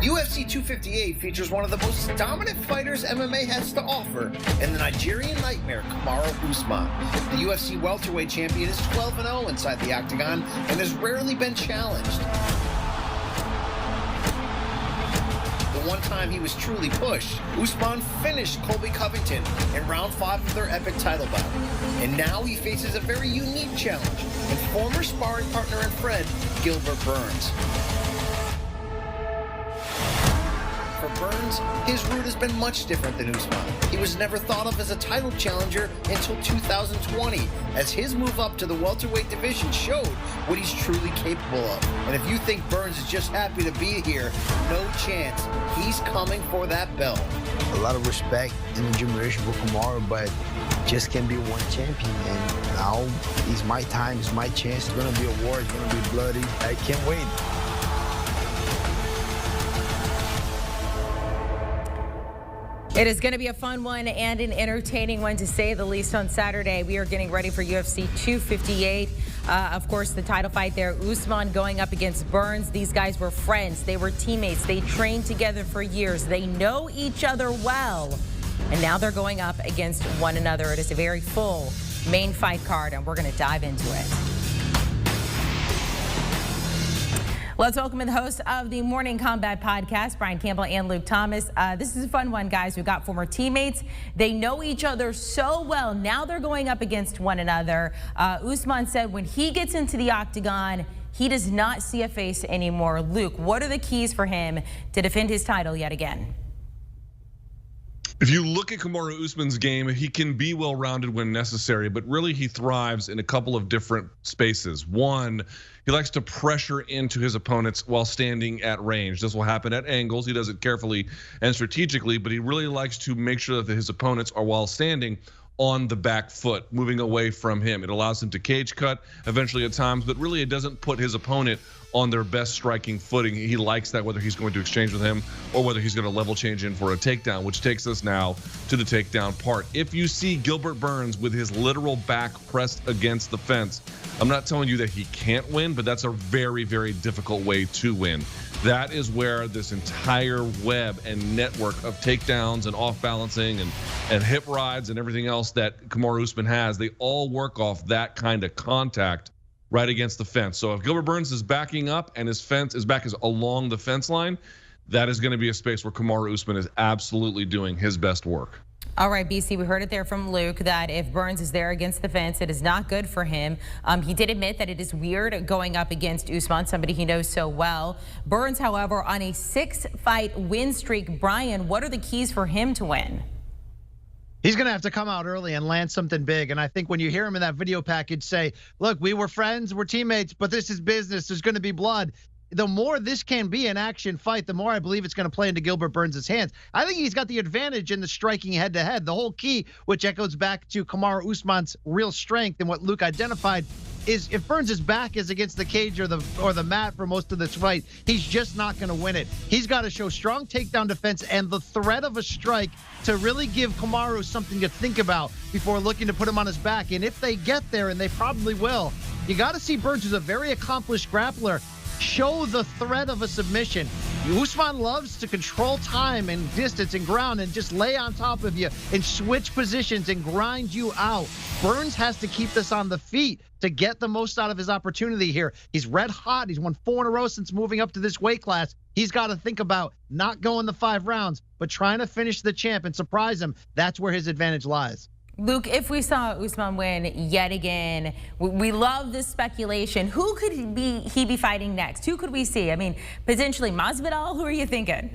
UFC 258 features one of the most dominant fighters MMA has to offer in the Nigerian nightmare, Kamaru Usman. The UFC welterweight champion is 12-0 inside the octagon and has rarely been challenged. The one time he was truly pushed, Usman finished Colby Covington in round 5 of their epic title bout. And now he faces a very unique challenge in former sparring partner and friend, Gilbert Burns. For Burns, his route has been much different than Usman. He was never thought of as a title challenger until 2020, as his move up to the welterweight division showed what he's truly capable of. And if you think Burns is just happy to be here, no chance. He's coming for that belt. A lot of respect in the generation for Kamaru, but just can't be one champion. And now it's my time, it's my chance. It's going to be a war, it's going to be bloody. I can't wait. It is going to be a fun one and an entertaining one, to say the least, on Saturday. We are getting ready for UFC 258. Of course, the title fight there, Usman going up against Burns. These guys were friends. They were teammates. They trained together for years. They know each other well. And now they're going up against one another. It is a very full main fight card, and we're going to dive into it. Let's welcome in the hosts of the Morning Combat Podcast, Brian Campbell and Luke Thomas. This is a fun one, guys. We've got former teammates. They know each other so well. Now they're going up against one another. Usman said when he gets into the octagon, he does not see a face anymore. Luke, what are the keys for him to defend his title yet again? If you look at Kamaru Usman's game, he can be well-rounded when necessary, but really he thrives in a couple of different spaces. One, he likes to pressure into his opponents while standing at range. This will happen at angles. He does it carefully and strategically, but he really likes to make sure that his opponents are, while standing, on the back foot, moving away from him. It allows him to cage cut eventually at times, but really it doesn't put his opponent on their best striking footing. He likes that, whether he's going to exchange with him or whether he's going to level change in for a takedown, which takes us now to the takedown part. If you see Gilbert Burns with his literal back pressed against the fence, I'm not telling you that he can't win, but that's a very, very difficult way to win. That is where this entire web and network of takedowns and off balancing and hip rides and everything else that Kamaru Usman has, they all work off that kind of contact right against the fence. So if Gilbert Burns is backing up and his back is along the fence line, that is going to be a space where Kamaru Usman is absolutely doing his best work. All right, BC, we heard it there from Luke that if Burns is there against the fence, it is not good for him. He did admit that it is weird going up against Usman, somebody he knows so well. Burns, however, on a 6-fight win streak. Brian, what are the keys for him to win? He's going to have to come out early and land something big. And I think when you hear him in that video package say, look, we were friends, we're teammates, but this is business, there's going to be blood. The more this can be an action fight, the more I believe it's going to play into Gilbert Burns' hands. I think he's got the advantage in the striking head-to-head. The whole key, which echoes back to Kamaru Usman's real strength and what Luke identified, is if Burns' back is against the cage or the mat for most of this fight, he's just not going to win it. He's got to show strong takedown defense and the threat of a strike to really give Kamaru something to think about before looking to put him on his back. And if they get there, and they probably will, you got to see Burns, who's a very accomplished grappler, show the threat of a submission. Usman loves to control time and distance and ground and just lay on top of you and switch positions and grind you out. Burns has to keep this on the feet to get the most out of his opportunity here. He's red hot. He's won 4 in a row since moving up to this weight class. He's got to think about not going the 5 rounds, but trying to finish the champ and surprise him. That's where his advantage lies. Luke, if we saw Usman win yet again, we love this speculation. Who could he be fighting next? Who could we see? I mean, potentially Masvidal. Who are you thinking?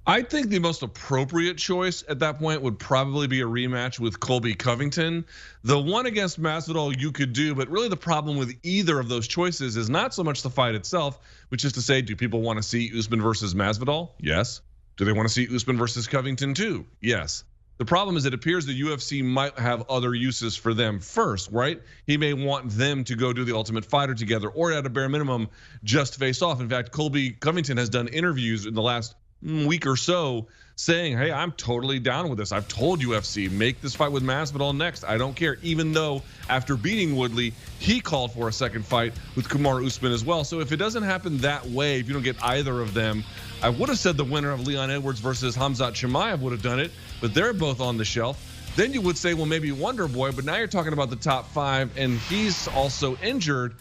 I think the most appropriate choice at that point would probably be a rematch with Colby Covington. The one against Masvidal you could do, but really the problem with either of those choices is not so much the fight itself, which is to say, do people want to see Usman versus Masvidal? Yes. Do they want to see Usman versus Covington too? Yes. The problem is it appears the UFC might have other uses for them first, right? He may want them to go do the Ultimate Fighter together, or at a bare minimum, just face off. In fact, Colby Covington has done interviews in the last week or so saying, hey, I'm totally down with this. I've told UFC, make this fight with Masvidal next. I don't care. Even though after beating Woodley, he called for a second fight with Kamaru Usman as well. So if it doesn't happen that way, if you don't get either of them, I would have said the winner of Leon Edwards versus Khamzat Chimaev would have done it, but they're both on the shelf. Then you would say, well, maybe Wonder Boy, but now you're talking about the top 5, and he's also injured.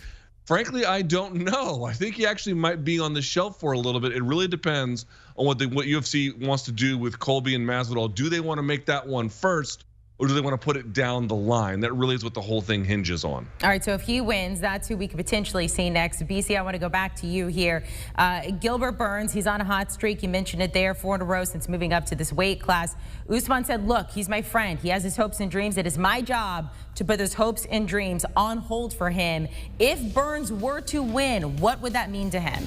Frankly, I don't know. I think he actually might be on the shelf for a little bit. It really depends on what UFC wants to do with Colby and Masvidal. Do they want to make that one first, or do they want to put it down the line? That really is what the whole thing hinges on. All right, so if he wins, that's who we could potentially see next. BC, I want to go back to you here. Gilbert Burns, he's on a hot streak. You mentioned it there, 4 in a row since moving up to this weight class. Usman said, look, he's my friend. He has his hopes and dreams. It is my job to put those hopes and dreams on hold for him. If Burns were to win, what would that mean to him?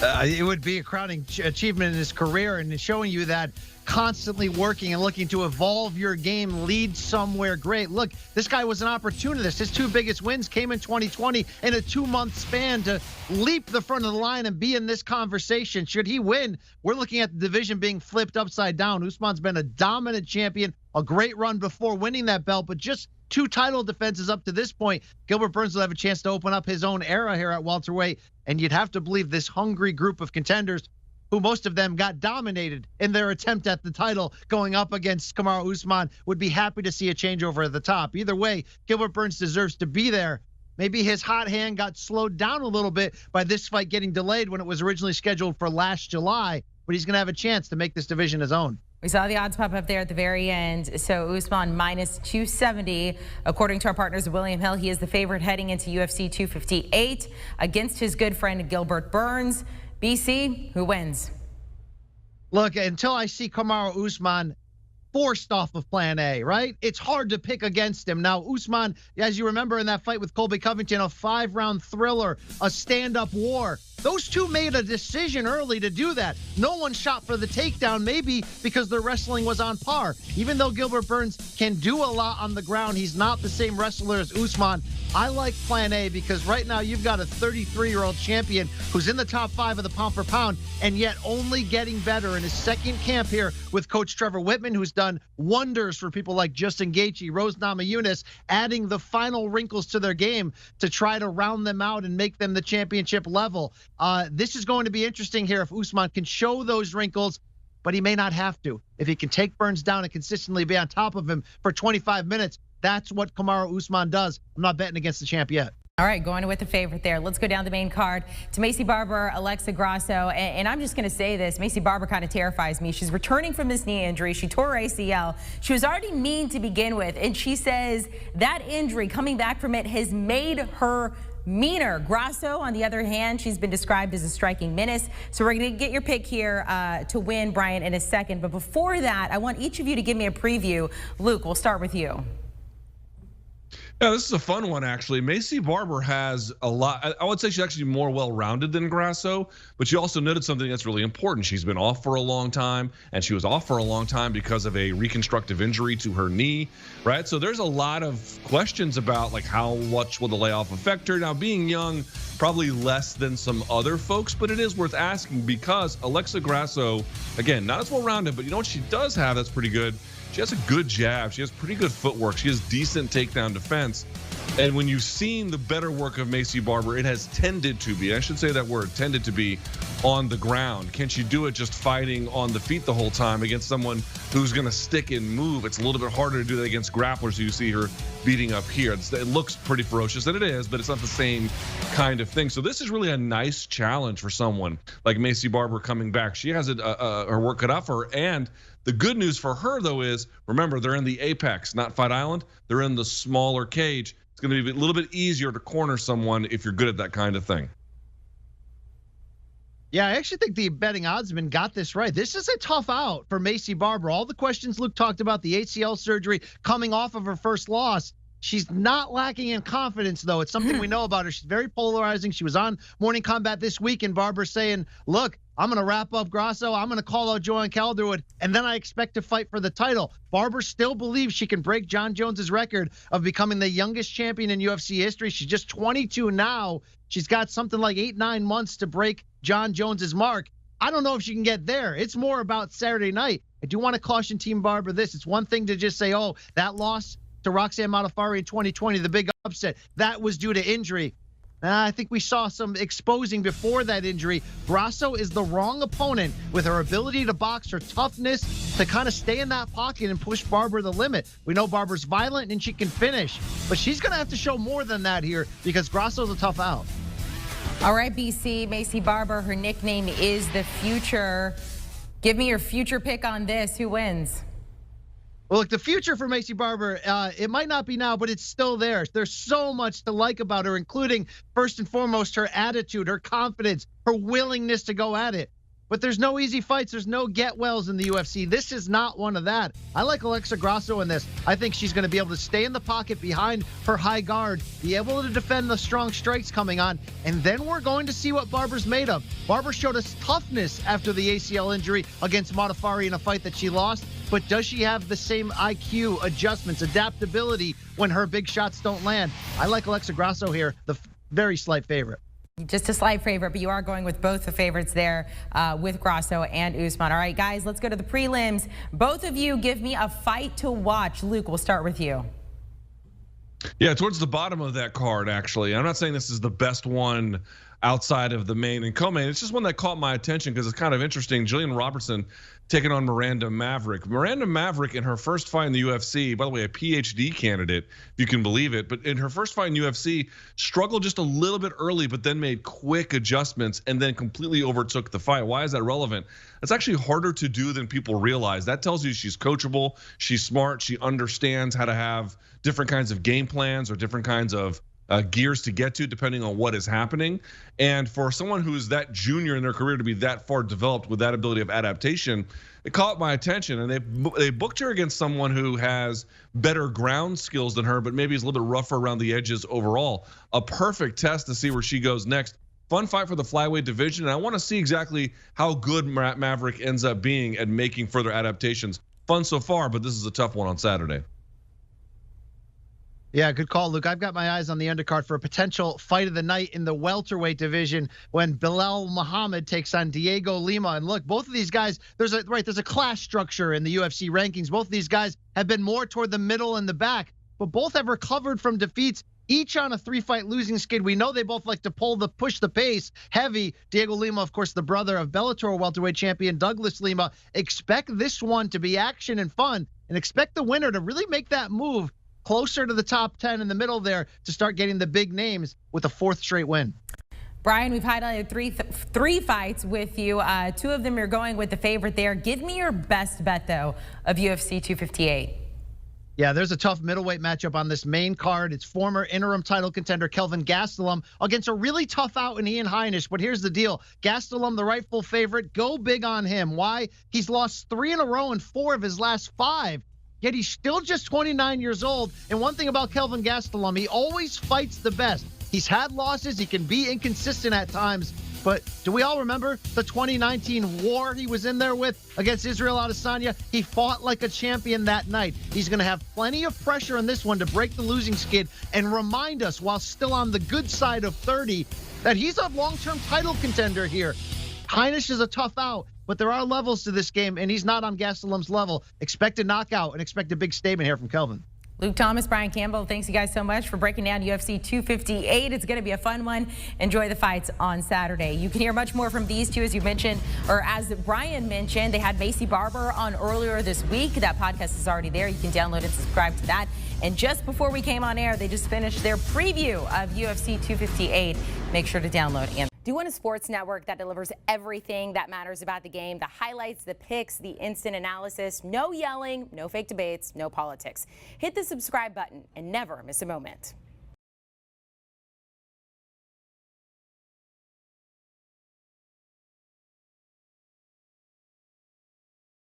It would be a crowning achievement in his career, and showing you that constantly working and looking to evolve your game leads somewhere great. Look, this guy was an opportunist. His 2 biggest wins came in 2020 in a 2-month span to leap the front of the line and be in this conversation. Should he win, we're looking at the division being flipped upside down. Usman's been a dominant champion, a great run before winning that belt, but just 2 title defenses up to this point. Gilbert Burns will have a chance to open up his own era here at welterweight, and you'd have to believe this hungry group of contenders, who most of them got dominated in their attempt at the title going up against Kamaru Usman, would be happy to see a changeover at the top. Either way, Gilbert Burns deserves to be there. Maybe his hot hand got slowed down a little bit by this fight getting delayed when it was originally scheduled for last July, but he's going to have a chance to make this division his own. We saw the odds pop up there at the very end. So Usman minus 270. According to our partners at William Hill, he is the favorite heading into UFC 258 against his good friend Gilbert Burns. BC, who wins? Look, until I see Kamaru Usman forced off of plan A, right? It's hard to pick against him. Now, Usman, as you remember in that fight with Colby Covington, a 5-round thriller, a stand-up war. Those two made a decision early to do that. No one shot for the takedown, maybe because their wrestling was on par. Even though Gilbert Burns can do a lot on the ground, he's not the same wrestler as Usman. I like plan A because right now you've got a 33-year-old champion who's in the top 5 of the pound for pound and yet only getting better in his second camp here with Coach Trevor Whitman, who's done wonders for people like Justin Gaethje, Rose Namajunas, adding the final wrinkles to their game to try to round them out and make them the championship level. This is going to be interesting here if Usman can show those wrinkles, but he may not have to. If he can take Burns down and consistently be on top of him for 25 minutes, that's what Kamaru Usman does. I'm not betting against the champ yet. All right, going with the favorite there. Let's go down the main card to Maycee Barber, Alexa Grasso. And I'm just going to say this. Maycee Barber kind of terrifies me. She's returning from this knee injury. She tore her ACL. She was already mean to begin with. And she says that injury, coming back from it, has made her meaner. Grasso, on the other hand, she's been described as a striking menace. So we're going to get your pick here to win, Brian, in a second. But before that, I want each of you to give me a preview. Luke, we'll start with you. Yeah, this is a fun one, actually. Maycee Barber has a lot. I would say she's actually more well-rounded than Grasso, but she also noted something that's really important. She's been off for a long time, and she was off for a long time because of a reconstructive injury to her knee, right? So there's a lot of questions about like how much will the layoff affect her. Now, being young, probably less than some other folks, but it is worth asking because Alexa Grasso, again, not as well-rounded, but you know what she does have that's pretty good? She has a good jab. She has pretty good footwork. She has decent takedown defense. And when you've seen the better work of Maycee Barber, it has tended to be, I should say that word, tended to be on the ground. Can she do it just fighting on the feet the whole time against someone who's going to stick and move? It's a little bit harder to do that against grapplers. You see her beating up here. It looks pretty ferocious, and it is, but it's not the same kind of thing. So this is really a nice challenge for someone like Maycee Barber coming back. She has her work cut out for her, and the good news for her, though, is, remember, they're in the Apex, not Fight Island. They're in the smaller cage. It's going to be a little bit easier to corner someone if you're good at that kind of thing. Yeah, I actually think the betting oddsman got this right. This is a tough out for Maycee Barber. All the questions Luke talked about, the ACL surgery, coming off of her first loss. She's not lacking in confidence, though. It's something we know about her. She's very polarizing. She was on Morning Combat this week, and Barber saying, look, I'm going to wrap up Grasso. I'm going to call out Joanne Calderwood, and then I expect to fight for the title. Barber still believes she can break John Jones's record of becoming the youngest champion in UFC history. She's just 22 now. She's got something like 8-9 months to break John Jones's mark. I don't know if she can get there. It's more about Saturday night. I do want to caution Team Barber this. It's one thing to just say, oh, that loss to Roxanne Modafferi in 2020, the big upset, that was due to injury. I think we saw some exposing before that injury. Grasso is the wrong opponent with her ability to box, her toughness to kind of stay in that pocket and push Barber the limit. We know Barber's violent and she can finish, but she's going to have to show more than that here because Grasso's a tough out. All right, BC, Macy Barber, her nickname is the Future. Give me your future pick on this. Who wins? Well, look, the future for Macy Barber, it might not be now, but it's still there. There's so much to like about her, including, first and foremost, her attitude, her confidence, her willingness to go at it. But there's no easy fights. There's no get-wells in the UFC. This is not one of that. I like Alexa Grasso in this. I think she's going to be able to stay in the pocket behind her high guard, be able to defend the strong strikes coming on, and then we're going to see what Barber's made of. Barber showed us toughness after the ACL injury against Modafferi in a fight that she lost, but does she have the same IQ, adjustments, adaptability when her big shots don't land? I like Alexa Grasso here, the very slight favorite. Just a slight favorite, but you are going with both the favorites there with Grasso and Usman. All right, guys, let's go to the prelims. Both of you give me a fight to watch. Luke, we'll start with you. Yeah, towards the bottom of that card, actually. I'm not saying this is the best one outside of the main and co-main. It's just one that caught my attention because it's kind of interesting. Jillian Robertson taking on Miranda Maverick. Miranda Maverick in her first fight in the UFC, by the way, a PhD candidate, if you can believe it, but in her first fight in UFC, struggled just a little bit early, but then made quick adjustments and then completely overtook the fight. Why is that relevant? It's actually harder to do than people realize. That tells you she's coachable, she's smart, she understands how to have different kinds of game plans or different kinds of gears to get to depending on what is happening. And for someone who's that junior in their career to be that far developed with that ability of adaptation, it caught my attention. And they booked her against someone who has better ground skills than her, but maybe is a little bit rougher around the edges overall. A perfect test to see where she goes next. Fun fight for the flyweight division. And I want to see exactly how good Maverick ends up being at making further adaptations. Fun so far, but this is a tough one on Saturday. Yeah, good call, Luke. I've got my eyes on the undercard for a potential fight of the night in the welterweight division when Belle Mohamed takes on Diego Lima. And look, both of these guys, there's a class structure in the UFC rankings. Both of these guys have been more toward the middle and the back, but both have recovered from defeats, each on a 3-fight losing skid. We know they both like to push the pace heavy. Diego Lima, of course, the brother of Bellator welterweight champion Douglas Lima. Expect this one to be action and fun, and expect the winner to really make that move closer to the top 10 in the middle there to start getting the big names with a 4th straight win. Brian, we've highlighted three fights with you. 2 of them you're going with the favorite there. Give me your best bet, though, of UFC 258. Yeah, there's a tough middleweight matchup on this main card. It's former interim title contender Kelvin Gastelum against a really tough out in Ian Heinisch. But here's the deal. Gastelum, the rightful favorite, go big on him. Why? He's lost 3 in a row in 4 of his last 5. Yet he's still just 29 years old. And one thing about Kelvin Gastelum, he always fights the best. He's had losses. He can be inconsistent at times. But do we all remember the 2019 war he was in there with against Israel Adesanya? He fought like a champion that night. He's going to have plenty of pressure in this one to break the losing skid and remind us, while still on the good side of 30, that he's a long-term title contender here. Heinisch is a tough out, but there are levels to this game, and he's not on Gastelum's level. Expect a knockout and expect a big statement here from Kelvin. Luke Thomas, Brian Campbell, thanks you guys so much for breaking down UFC 258. It's going to be a fun one. Enjoy the fights on Saturday. You can hear much more from these two, as you mentioned, or as Brian mentioned. They had Macy Barber on earlier this week. That podcast is already there. You can download and subscribe to that. And just before we came on air, they just finished their preview of UFC 258. Make sure to download and do want a sports network that delivers everything that matters about the game, the highlights, the picks, the instant analysis, no yelling, no fake debates, no politics. Hit the subscribe button and never miss a moment.